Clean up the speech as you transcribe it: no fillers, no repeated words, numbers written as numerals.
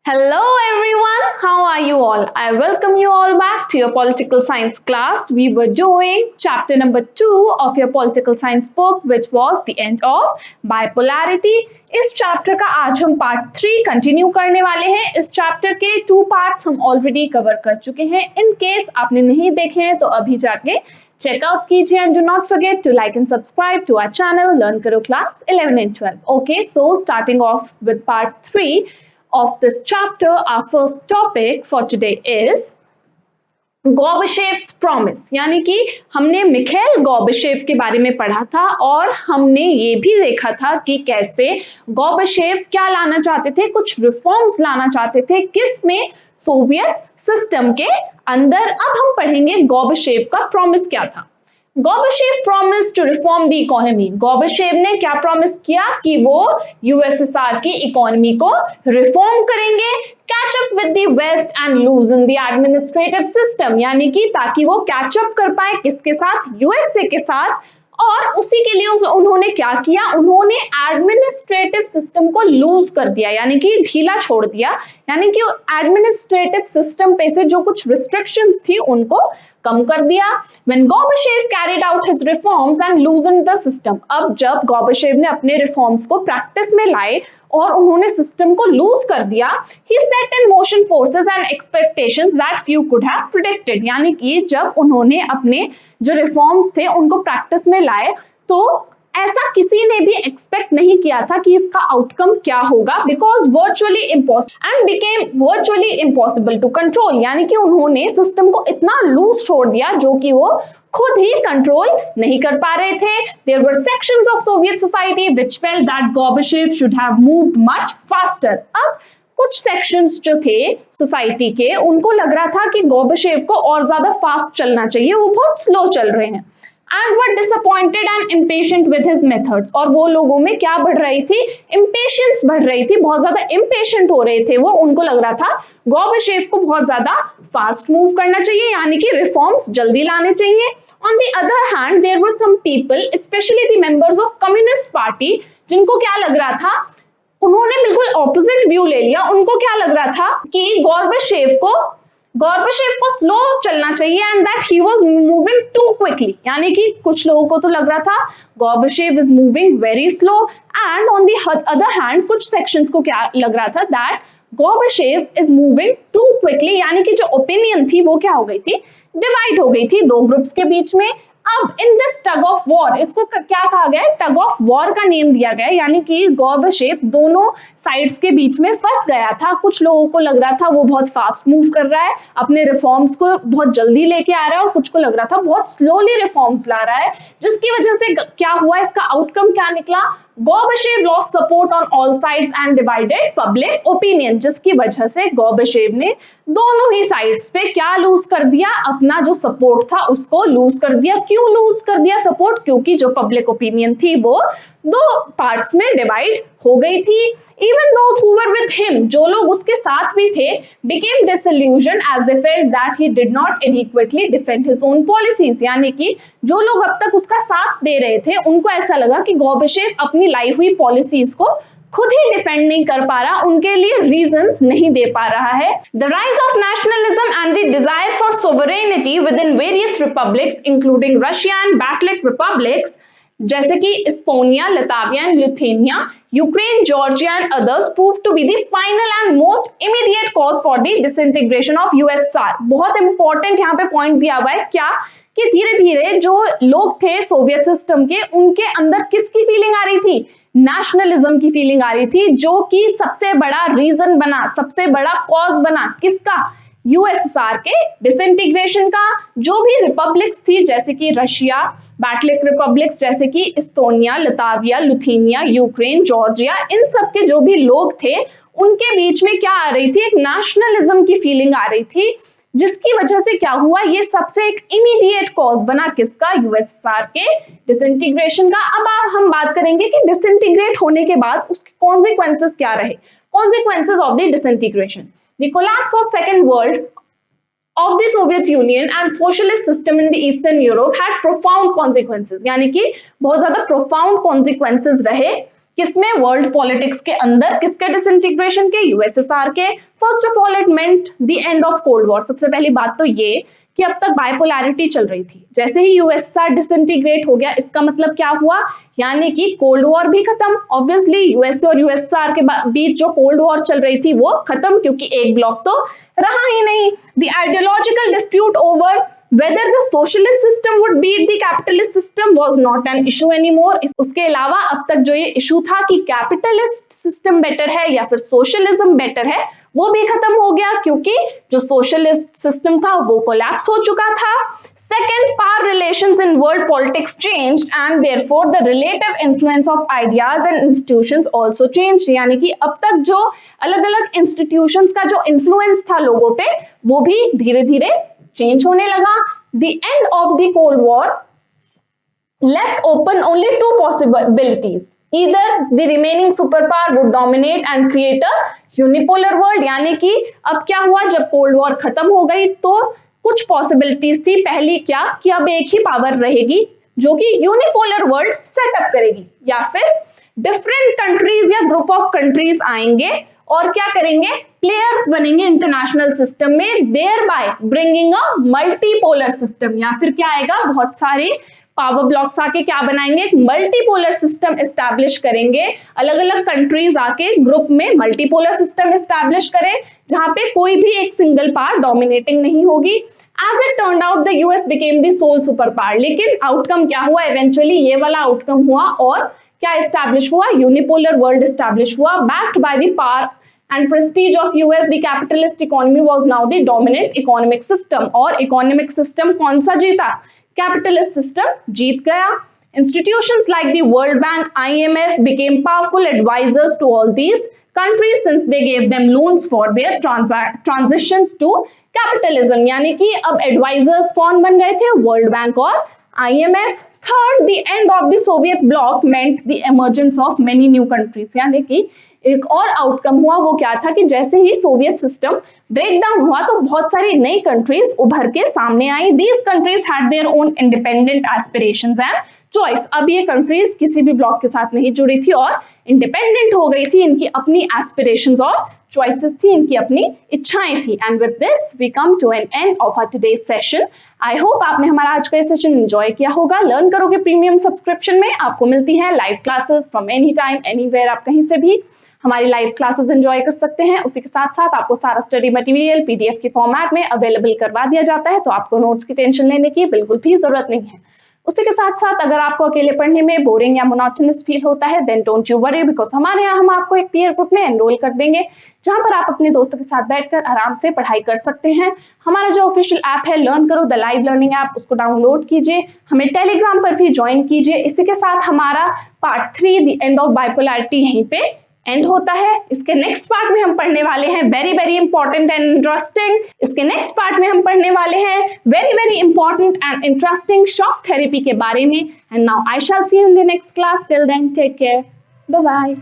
Hello everyone, how are you all? I welcome you all back to your political science class. We were doing chapter number 2 of your political science book, which was the end of bipolarity. इस chapter का आज हम part 3 continue करने वाले हैं। इस chapter के 2 parts हम ऑलरेडी कवर कर चुके हैं। इन केस आपने नहीं देखे हैं तो अभी जाके चेकआउट कीजिए and do not forget to like and subscribe to our channel LearnKaro class 11 and 12. Okay, so starting off with part 3 of this chapter, our first topic for today is Gorbachev's promise। यानी कि हमने Mikhail Gorbachev के बारे में पढ़ा था और हमने ये भी देखा था कि कैसे गोर्बाचेव क्या लाना चाहते थे, कुछ रिफॉर्म्स लाना चाहते थे, किस में, सोवियत सिस्टम के अंदर। अब हम पढ़ेंगे गोर्बाचेव का प्रॉमिस क्या था। Gorbachev promised to reform the economy। Gorbachev ने क्या प्रॉमिस किया कि वो यूएसएसआर की इकोनॉमी को रिफॉर्म करेंगे, catch up with the west and loosen the administrative system, यानी कि ताकि वो कैच अप कर पाए किसके साथ, यूएसए के साथ। और उसी के लिए उन्होंने क्या किया, उन्होंने एडमिनिस्ट्रेटिव सिस्टम को लूज कर दिया, यानी कि ढीला छोड़ दिया, यानी कि एडमिनिस्ट्रेटिव सिस्टम पे से जो कुछ रिस्ट्रिक्शंस थी उनको कम कर दिया। When Gorbachev carried out his reforms and loosened the system, अब जब गोर्बाचेव ने अपने रिफॉर्म्स को प्रैक्टिस में लाए और उन्होंने सिस्टम को लूज कर दिया, he set in motion forces and expectations that few could have predicted। यानी कि जब उन्होंने अपने जो रिफॉर्म्स थे उनको प्रैक्टिस में लाए तो ऐसा किसी ने भी एक्सपेक्ट नहीं किया था कि इसका आउटकम क्या होगा, because virtually impossible and became virtually impossible to control. यानी कि उन्होंने सिस्टम को इतना लूज छोड़ दिया जो कि वो खुद ही कंट्रोल नहीं कर पा रहे थे। There were sections of Soviet society which felt that Gorbachev should have moved much faster. अब कुछ सेक्शंस जो थे सोसाइटी के, उनको लग रहा था कि गोर्बाचेव को और ज्यादा फास्ट चलना चाहिए, वो बहुत स्लो चल रहे हैं। And were disappointed and impatient with his methods। और वो लोगों में क्या बढ़ रही थी, impatience बढ़ रही थी, बहुत ज्यादा impatient हो रहे थे वो। उनको लग रहा था गोर्बाचेव को बहुत ज्यादा फास्ट मूव करना चाहिए, यानी कि रिफॉर्म्स जल्दी लाने चाहिए। On the other hand, there were some people, especially the members of Communist Party, जिनको क्या लग रहा था, उन्होंने बिल्कुल ऑपोजिट व्यू ले लिया। उनको क्या लग रहा था कि गोर्बाचेव को स्लो चलना चाहिए and that he was moving too quickly. यानी कि कुछ लोगों को तो लग रहा था Gorbachev is moving very slow, and on the other hand कुछ सेक्शंस को क्या लग रहा था, that Gorbachev is moving too quickly. यानी कि जो ओपिनियन थी वो क्या हो गई थी, डिवाइड हो गई थी दो ग्रुप्स के बीच में। अब in this tug of war, इसको क्या कहा गया है, टग ऑफ वॉर का नेम दिया गया है। यानी कि गोर्बाचेव दोनों साइड्स के बीच में फंस गया था। कुछ लोगों को लग रहा था वो बहुत फास्ट मूव कर रहा है, अपने रिफॉर्म्स को बहुत जल्दी लेके आ रहा है, और कुछ को लग रहा था बहुत स्लोली रिफॉर्म्स ला रहा है, जिसकी वजह से क्या हुआ, इसका आउटकम क्या निकला, Gorbachev lost support on all sides and divided public opinion, जिसकी वजह से गोर्बाचेव ने दोनों ही साइड्स पे क्या लूज कर दिया, अपना जो सपोर्ट था उसको लूज कर दिया। क्यों लूज कर दिया सपोर्ट, क्योंकि जो पब्लिक ओपिनियन थी वो दो पार्ट्स में डिवाइड हो गई थी। Even those who were with him, जो लोग उसके साथ भी थे, became disillusioned as they felt that he did not adequately defend his own policies। यानी कि जो लोग अब तक उसका साथ दे रहे थे उनको ऐसा लगा कि गोर्बाचेव अपनी लाई हुई पॉलिसीज को खुद ही डिफेंड नहीं कर पा रहा, उनके लिए रीजंस नहीं दे पा रहा है। The rise of nationalism and the desire for sovereignty within various republics including Russia and Baltic republics जैसे कि Estonia, Latvia and Lithuania, Ukraine, Georgia and others prove to be the final and most immediate cause for the disintegration of USSR. बहुत important यहाँ पे point दिया हुआ है क्या, कि धीरे धीरे जो लोग थे सोवियत सिस्टम के, उनके अंदर किसकी फीलिंग आ रही थी, नेशनलिज्म की फीलिंग आ रही थी, जो कि सबसे बड़ा रीजन बना, सबसे बड़ा कॉज बना किसका, यूएसएसआर के डिसइंटीग्रेशन का। जो भी रिपब्लिक्स थी जैसे कि रशिया, बैटलिक रिपब्लिक्स जैसे कि Estonia, Latvia, Lithuania, Ukraine, Georgia, इन सब के जो भी लोग थे उनके बीच में क्या आ रही थी, एक नेशनलिज्म की फीलिंग आ रही थी, जिसकी वजह से क्या हुआ, ये सबसे एक इमीडिएट कॉज बना किसका, यूएसएसआर के डिसइंटीग्रेशन का। अब हम बात करेंगे कि डिसइंटीग्रेट होने के बाद उसके कॉन्सिक्वेंसेस क्या रहे, consequences of the disintegration. The collapse of Second World of the Soviet Union and socialist system in the Eastern Europe had profound consequences। यानी कि बहुत ज्यादा profound consequences रहे किसमें? वर्ल्ड पॉलिटिक्स के अंदर। किसके डिसइंटीग्रेशन के? यूएसएसआर के। First of all it meant the end of cold war. सबसे पहली बात तो ये कि अब तक बाइपोलैरिटी चल रही थी, जैसे ही यूएसएसआर डिसइंटीग्रेट हो गया इसका मतलब क्या हुआ? यानी कि कोल्ड वॉर भी खत्म। ऑब्वियसली यूएसए और यूएसएसआर के बीच जो कोल्ड वॉर चल रही थी वो खत्म, क्योंकि एक ब्लॉक तो रहा ही नहीं। The ideological dispute over whether the socialist system would beat the capitalist system was not an issue anymore। उसके अलावा अब तक जो ये इशू था कि कैपिटलिस्ट सिस्टम बेटर है या फिर सोशलिज्म बेटर है, वो भी खत्म हो गया, क्योंकि जो सोशलिस्ट सिस्टम था वो कोलैप्स हो चुका था। Second, power relations in world politics changed and therefore the relative influence of ideas and institutions also changed। यानी कि अब तक जो अलग-अलग इंस्टीट्यूशंस का जो इन्फ्लुएंस था लोगों पे वो भी धीरे-धीरे चेंज होने लगा। The end of the Cold War left open only two possibilities. Either the remaining superpower would dominate and create a unipolar world। यानी कि अब क्या हुआ, जब कोल्ड वॉर खत्म हो गई तो कुछ पॉसिबिलिटीज थी। पहली क्या कि अब एक ही पावर रहेगी जो कि यूनिपोलर वर्ल्ड सेटअप करेगी, या फिर डिफरेंट कंट्रीज या ग्रुप ऑफ कंट्रीज आएंगे और क्या करेंगे, प्लेयर्स बनेंगे इंटरनेशनल सिस्टम में, thereby bringing a multipolar system. या फिर क्या आएगा, बहुत सारे पावर ब्लॉक्स आके क्या बनाएंगे, एक मल्टीपोलर सिस्टम एस्टैब्लिश करेंगे। अलग अलग कंट्रीज आके ग्रुप में मल्टीपोलर सिस्टम एस्टैब्लिश करें जहां पे कोई भी एक सिंगल पावर डोमिनेटिंग नहीं होगी। As it turned out, the US became the sole superpower। लेकिन आउटकम क्या हुआ, इवेंचुअली ये वाला आउटकम हुआ और क्या एस्टैब्लिश हुआ, यूनिपोलर वर्ल्ड एस्टैब्लिश हुआ। Backed by the power and prestige of US, the capitalist economy was now the dominant economic system। और economic system कौन सा जीता, capitalist system जीत गया। Institutions like the World Bank, IMF became powerful advisors to all these countries since they gave them loans for their transitions to capitalism। यानी कि अब advisors कौन बन गए थे, वर्ल्ड बैंक और IMF। Third, the end of the Soviet bloc meant the emergence of many new countries। यानी कि एक और आउटकम हुआ, वो क्या था कि जैसे ही सोवियत सिस्टम ब्रेक डाउन हुआ तो बहुत सारी नई कंट्रीज उभर के सामने आई। These countries had their own independent aspirations and choice. अब ये कंट्रीज किसी भी ब्लॉक के साथ नहीं जुड़ी थी और इंडिपेंडेंट हो गई थी, इनकी अपनी एस्पिरेशंस और चॉइसेस थी, इनकी अपनी इच्छाएं थी। And with this we come to an end of our today's session. I hope आपने हमारा आज का ये सेशन एंजॉय किया होगा। लर्न करो के प्रीमियम सब्सक्रिप्शन में आपको मिलती है live classes from any time anywhere. आप कहीं से भी हमारी लाइव क्लासेस एंजॉय कर सकते हैं। उसी के साथ साथ आपको सारा स्टडी मटेरियल पीडीएफ के फॉर्मेट में अवेलेबल करवा दिया जाता है, तो आपको नोट्स की टेंशन लेने की बिल्कुल भी जरूरत नहीं है। उसी के साथ साथ अगर आपको अकेले पढ़ने में बोरिंग या मोनोटोनस फील होता है, then don't you worry, because हमारे यहाँ हम आपको एक पीयर ग्रुप में एनरोल कर देंगे जहां पर आप अपने दोस्तों के साथ बैठकर आराम से पढ़ाई कर सकते हैं। हमारा जो ऑफिशियल ऐप है लर्न करो द लाइव लर्निंग ऐप, उसको डाउनलोड कीजिए, हमें टेलीग्राम पर भी ज्वाइन कीजिए। इसी के साथ हमारा part 3 the end of bipolarity यहीं पे एंड होता है। इसके नेक्स्ट पार्ट में हम पढ़ने वाले हैं very very important and interesting. इसके नेक्स्ट पार्ट में हम पढ़ने वाले हैं very very important and interesting shock therapy के बारे में। And now I shall see you in the next class. Till then take care, bye bye.